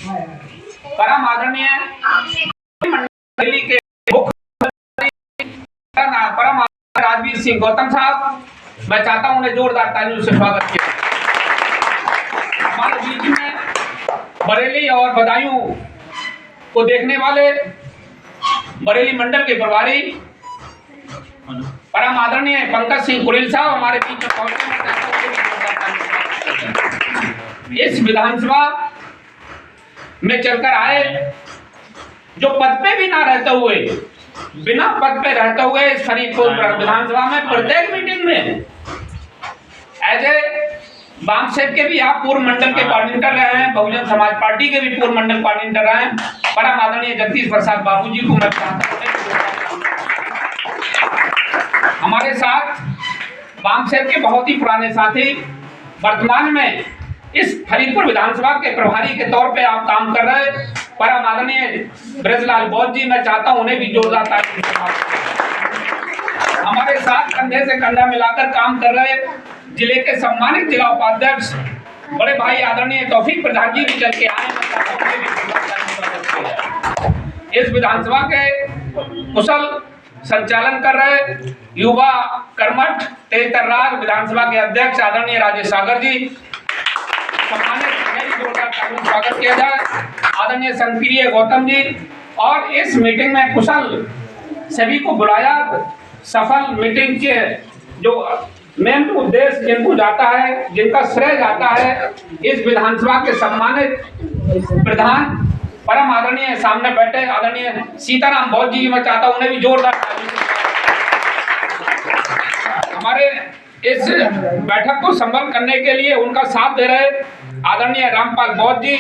परम आदरणीय मंडली के मुख्य परम राजवीर सिंह गौतम साहब, मैं चाहता हूं उन्हें जोरदार तालियों से स्वागत किया। हमारे बीच में बरेली और बदायूं को देखने वाले बरेली मंडल के प्रभारी परम आदरणीय पंकज सिंह कुरेल साहब हमारे बीच में पहुंचे। इस विधानसभा में चलकर आए, जो पद पे भी ना रहते हुए, बिना पद पे रहते हुए इस फरीदपुर विधानसभा में प्रत्येक मीटिंग में एज ए वाम सेव के भी आप पूर्व मंडल के कोऑर्डिनेटर रहे हैं, बहुजन समाज पार्टी के भी पूर्व मंडल कोऑर्डिनेटर रहे हैं, परम आदरणीय जगदीश प्रसाद बाबू जी को मैं चाहता हूं। हमारे साथ वाम सेव के बहुत ही पुराने साथी, वर्तमान में इस फरीदपुर विधानसभा के प्रभारी के तौर पे आप काम कर रहे परम आदरणीय ब्रजलाल बौद्ध जी, मैं चाहता हूं उन्हें भी जोरदार तालियां। हमारे साथ कंधे से कंधा मिलाकर काम कर रहे जिले के सम्मानित जिला उपाध्यक्ष बड़े भाई आदरणीय तौफीक प्रधान जी भी चल के आए। इस विधानसभा के कुशल संचालन कर रहे युवा कर्मठ तेज तर्रार विधानसभा के अध्यक्ष आदरणीय राजेश सागर जी, सम्मानित जोरदार स्वागत किया जाए आदरणीय संप्रिय गौतम जी। और इस मीटिंग में कुशल सभी को बुलाया, सफल मीटिंग के जो मेन उद्देश्य जिनको जाता है, जिनका श्रेय जाता है, इस विधानसभा के सम्मानित प्रधान परम आदरणीय सामने बैठे आदरणीय सीताराम बौद्ध जी, मैं चाहता हूं उन्हें भी जोरदार। हमारे इस बैठक को संबल करने के लिए उनका साथ दे रहे आदरणीय रामपाल बौद्ध जी,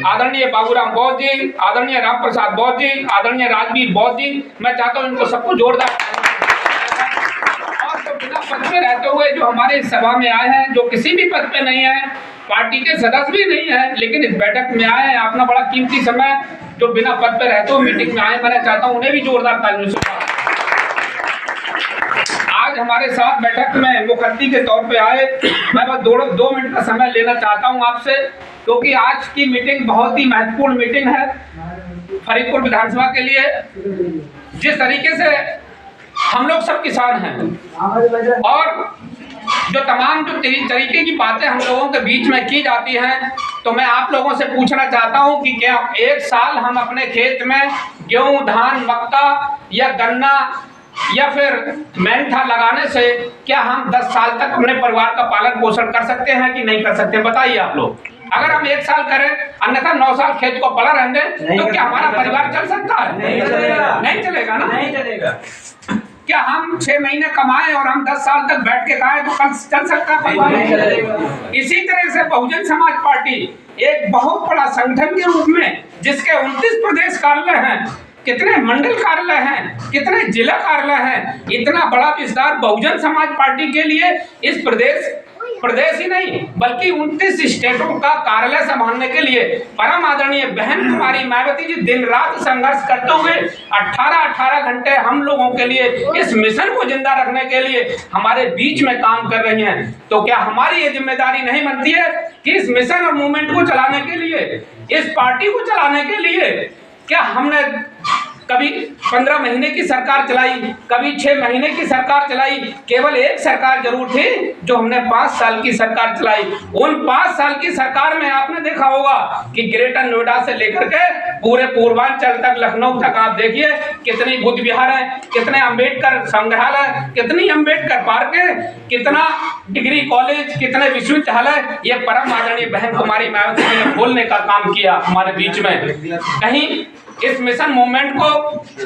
आदरणीय बाबूराम बौद्ध जी, आदरणीय राम प्रसाद बौद्ध जी, आदरणीय राजवीर बौद्ध जी, मैं चाहता हूं इनको सबको जोरदार। और तो बिना पद पे रहते हुए जो हमारे इस सभा में आए हैं, जो किसी भी पद पे नहीं है, पार्टी के सदस्य भी नहीं है, लेकिन इस बैठक में आए हैं, अपना बड़ा कीमती समय जो बिना पद पे रहते हुए मीटिंग में आए, मैं चाहता हूं उन्हें भी जोरदार तालियों से। आज हमारे साथ बैठक में मुख्य अतिथि के तौर पे आए, मैं बस 2 मिनट का समय लेना चाहता हूं आपसे, क्योंकि आज की मीटिंग बहुत ही महत्वपूर्ण मीटिंग है फरीदपुर विधानसभा के लिए। जिस तरीके से हम लोग सब किसान हैं और जो तमाम जो तरीके की बातें हम लोगों के बीच में की जाती हैं, तो मैं आप लोगों से पूछना चाहता हूं कि क्या एक साल हम अपने खेत में गेहूं, धान, मक्का या गन्ना या फिर मेंथा लगाने से क्या हम 10 साल तक अपने परिवार का पालन पोषण कर सकते हैं कि नहीं कर सकते? बताइए आप लोग। अगर हम 1 साल करें, अन्यथा 9 साल खेत को पड़ा रहेंगे, तो क्या हमारा परिवार चल सकता है? नहीं चलेगा। नहीं चलेगा ना? नहीं चलेगा। क्या हम 6 महीने कमाएं और हम 10 साल तक बैठ के खाएं तो कल चल सकता है परिवार? नहीं चलेगा। इसी तरह से बहुजन समाज पार्टी एक बहुत बड़ा संगठन के रूप में, जिसके 29 प्रदेश कार्यालय हैं, कितने मंडल कार्यालय हैं, कितने जिला कार्यालय हैं, इतना बड़ा विस्तार बहुजन समाज पार्टी के लिए इस प्रदेश ही नहीं बल्कि 29 स्टेटों का कार्यालय संभालने के लिए परम आदरणीय बहन कुमारी मायावती जी दिन रात संघर्ष करते हुए 18 घंटे हम लोगों के लिए इस मिशन को जिंदा रखने के लिए हमारे बीच में काम कर रही हैं। तो क्या हमारी ये जिम्मेदारी नहीं बनती है कि इस मिशन और मूवमेंट को चलाने के लिए, इस पार्टी को चलाने के लिए, क्या हमने कभी 15 महीने की सरकार चलाई, कभी 6 महीने की सरकार चलाई? केवल एक सरकार जरूर थी जो हमने 5 साल की सरकार चलाई। उन 5 साल की सरकार में आपने देखा होगा कि ग्रेटर नोएडा से लेकर के पूरे पूर्वांचल तक, लखनऊ तक आप देखिए कितनी बुद्ध विहार है, कितने अंबेडकर संग्रहालय, कितनी अंबेडकर पार्क है, कितना डिग्री कॉलेज, कितने विश्वविद्यालय, ये परम आदरणीय बहन कुमारी मायावती जी ने खोलने का काम किया हमारे बीच में। कहीं इस मिशन मूवमेंट को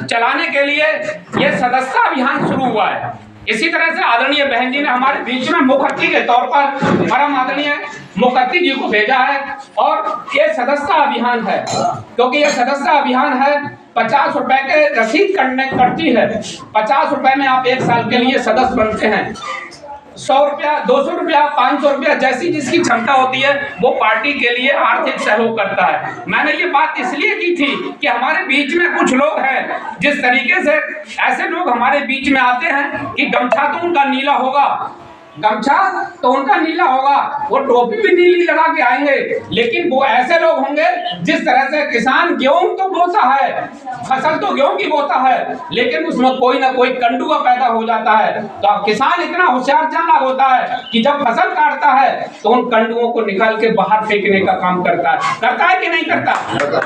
चलाने के लिए ये सदस्यता अभियान शुरू हुआ है। इसी तरह से आदरणीय बहन जी ने हमारे बीच में मुख्य अतिथि के तौर पर परम आदरणीय मुख्य अतिथि जी को भेजा है और ये सदस्यता अभियान है, क्योंकि ये सदस्यता अभियान है 50 रुपए के रसीद करती है। 50 रुपए में आप 1 साल के लिए सदस्य बनते हैं। 100 रुपया, 200 रुपया, 500 रुपया, जैसी जिसकी क्षमता होती है वो पार्टी के लिए आर्थिक सहयोग करता है। मैंने ये बात इसलिए की थी कि हमारे बीच में कुछ लोग हैं, जिस तरीके से ऐसे लोग हमारे बीच में आते हैं कि गमछा तो उनका नीला होगा, गमछा तो उनका नीला होगा, वो टोपी भी नीली लगा के आएंगे, लेकिन वो ऐसे लोग होंगे जिस तरह से किसान गेहूं तो बोता है, फसल तो गेहूं की बोता है, लेकिन उसमें कोई ना कोई कंडुआ पैदा हो जाता है। तो अब किसान इतना होशियार चालाक होता है कि जब फसल काटता है तो उन कंडुओं को निकाल के बाहर फेंकने का काम करता है कि नहीं करता?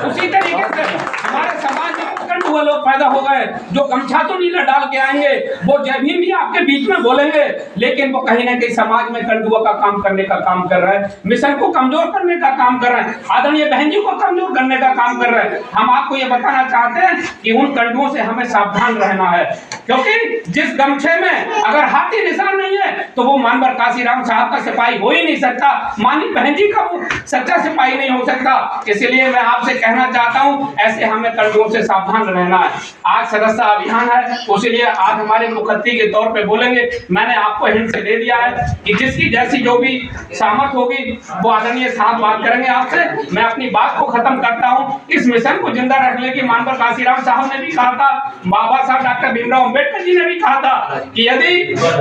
उसी तरीके से हमारे समाज में कंडुआ लोग पैदा हो गए जो गमछा तो नीला डाल के आएंगे, वो जय भीम भी आपके बीच में बोलेंगे, लेकिन वो कहीं ना कहीं समाज में कंडुआ का काम करने का काम कर रहे हैं, मिशन को कमजोर करने का काम कर रहे हैं, आदरणीय बहन जी को कमजोर करने का काम कर रहे हैं। हम आपको ये बताना चाहते हैं कि उन कंडुओं से हमें सावधान रहना है, क्योंकि जिस गमछे में अगर हाथी निशान नहीं है तो वो मानवर काशीराम साहब का सिपाही हो ही नहीं सकता, मानी बहन जी का वो सच्चा सिपाही नहीं हो सकता। इसलिए मैं आपसे कहना चाहता हूं, ऐसे हमें कंडुओं से सावधान रहना है। आज सदस्यता अभियान है, उसलिए आज हमारे मुखत्ती के तौर पे बोलेंगे। मैंने आपको हिंट से दे दिया है कि जिसकी जैसी जो भी सामर्थ होगी वो आदरणीय साहब बात करेंगे आपसे। मैं अपनी बात को खत्म करता हूं। इस मिशन को जिंदा रखने की मानवर काशीराम साहब ने भी कहा था, बाबा साहब डॉक्टर भीमराव अम्बेडकर जी ने भी कहा था कि यदि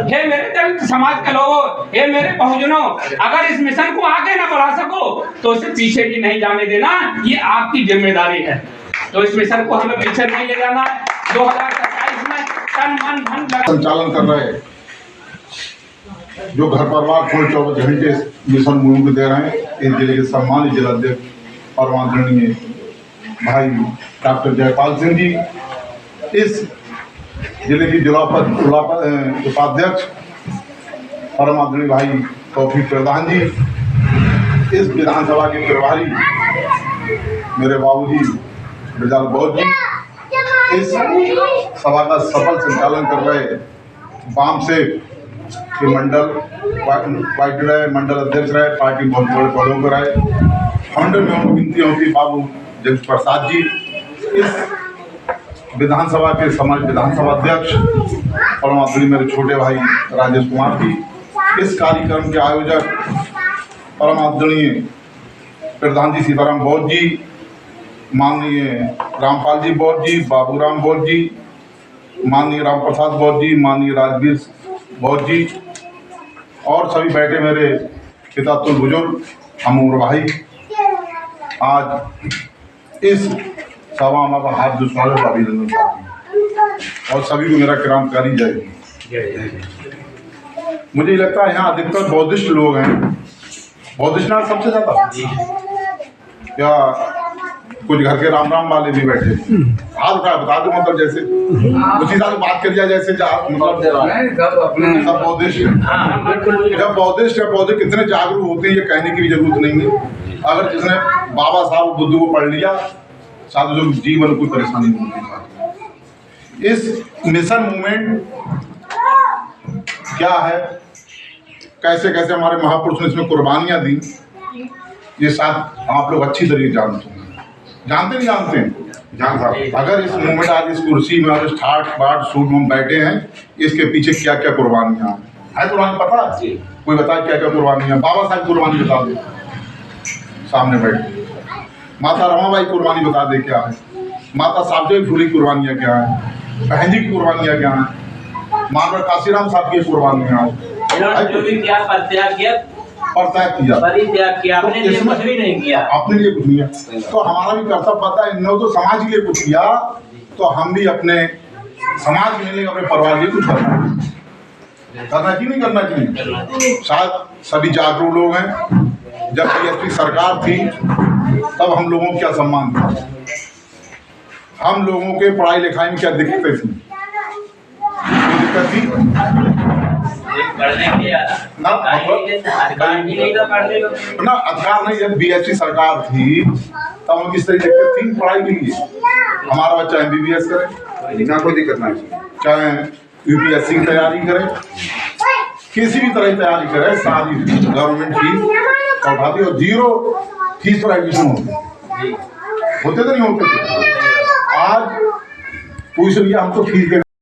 हे मेरे दलित समाज के लोगों, हे मेरे बहुजनों, अगर इस मिशन को आगे ना बढ़ा सको तो इसे पीछे भी नहीं जाने देना, ये आपकी जिम्मेदारी है। तो इस मिशन को हमें पीछे नहीं ले जाना। 2027 में तन मन धन संचालन कर रहे हैं, जो घर परिवार को 24 घंटे मिशन मुहिम को दे रहे हैं, इस जिले के सम्मानित जिलाध्यक्ष और आदरणीय भाई डॉक्टर जयपाल सिंह जी, इस जिले की जिला उपाध्यक्ष परम आदरणीय भाई तौफीक प्रधान जी, इस विधानसभा के प्रभारी मेरे बाबूजी ब्रजाल बौद्ध जी, इस सभा का सफल संचालन कर रहे वाम से के मंडल पार्टी रहे, मंडल अध्यक्ष रहे, पार्टी बहुत बड़े पदों पर रहे, फाउंडर में गिनती होगी बाबू जगत प्रसाद जी, इस विधानसभा के समाज विधानसभा अध्यक्ष परम आदरणीय मेरे छोटे भाई राजेश कुमार जी, इस कार्यक्रम के आयोजक परम आदरणीय प्रधान जी सीताराम बौद्ध जी, माननीय रामपाल जी बौद्ध जी, बाबूराम बौद्ध जी, माननीय राम प्रसाद बौद्ध जी, माननीय राजवीर बौद्ध जी और सभी बैठे मेरे पिता तुल बुजुर्ग हम उम्र भाई, आज इस सभा में हाथ दुश्वारों का अभिनंदन करती हूँ और सभी को मेरा क्रांतिकारी जय। मुझे लगता है यहाँ अधिकतर बौद्धिस्ट लोग हैं, बौद्धिस्ट ना सबसे ज्यादा, या कुछ घर के राम राम वाले भी बैठे, हाथ उठा बता दो, मतलब जैसे उसी साल बात कर दिया जैसे मतलब सब बौद्धिस्ट। जब बौद्धिस्ट या बौद्ध कितने जागरूक होते हैं ये कहने की भी जरूरत नहीं है। अगर जिसने बाबा साहब बुद्ध को पढ़ लिया साथ जो जीवन कोई परेशानी नहीं होती। इस मिशन मूवमेंट क्या है, कैसे कैसे हमारे महापुरुषों ने इसमें कुर्बानियां दी, ये साथ आप लोग अच्छी तरीके जानते हैं, जानते नहीं जानते हैं, जानते। अगर इस मूवमेंट आज इस कुर्सी में और इस ठाट बाट सूट में बैठे हैं, इसके पीछे क्या क्या कुर्बानियां है कुर्बानी पता है? कोई बताए क्या क्या कुर्बानियां? बाबा साहब कुर्बानी बता दे, सामने बैठे। माता रमाबाई कुर्बानी बता दे क्या है, माता सावित्री फूली कुर्बानियां क्या है, बहन जी की कुर्बानियां क्या है, मानवर काशीराम साहब की कुर्बानियां जो भी क्या परित्याग किया, परित्याग किया, अपने लिए कुछ भी नहीं किया, अपने लिए कुछ नहीं किया। तो हमारा भी कर्तव्य पता है, इन्होंने तो समाज के लिए कुछ किया, तो हम भी अपने समाज के लिए, अपने परिवार के लिए कुछ करना चाहिए नहीं करना चाहिए। शायद सभी जागरूक लोग हैं। जब बीएसपी सरकार थी तब हम लोगों को क्या सम्मान था, हम लोगों के पढ़ाई लिखाई में क्या दिक्कतें थी, दिक्कत थी ना, अधिकार नहीं। जब बीएसपी सरकार थी तब हम किस तरह दिक्कत थी पढ़ाई के लिए, हमारा बच्चा एमबीबीएस करे ना, कोई दिक्कत नहीं, चाहे यूपीएससी की तैयारी करे, किसी भी तरह की तैयारी करे, सारी गवर्नमेंट फीस उठाती और 0 फीस पर एडमिशन होते तो नहीं होते थे। आज पूछ लिया हम तो फीस देना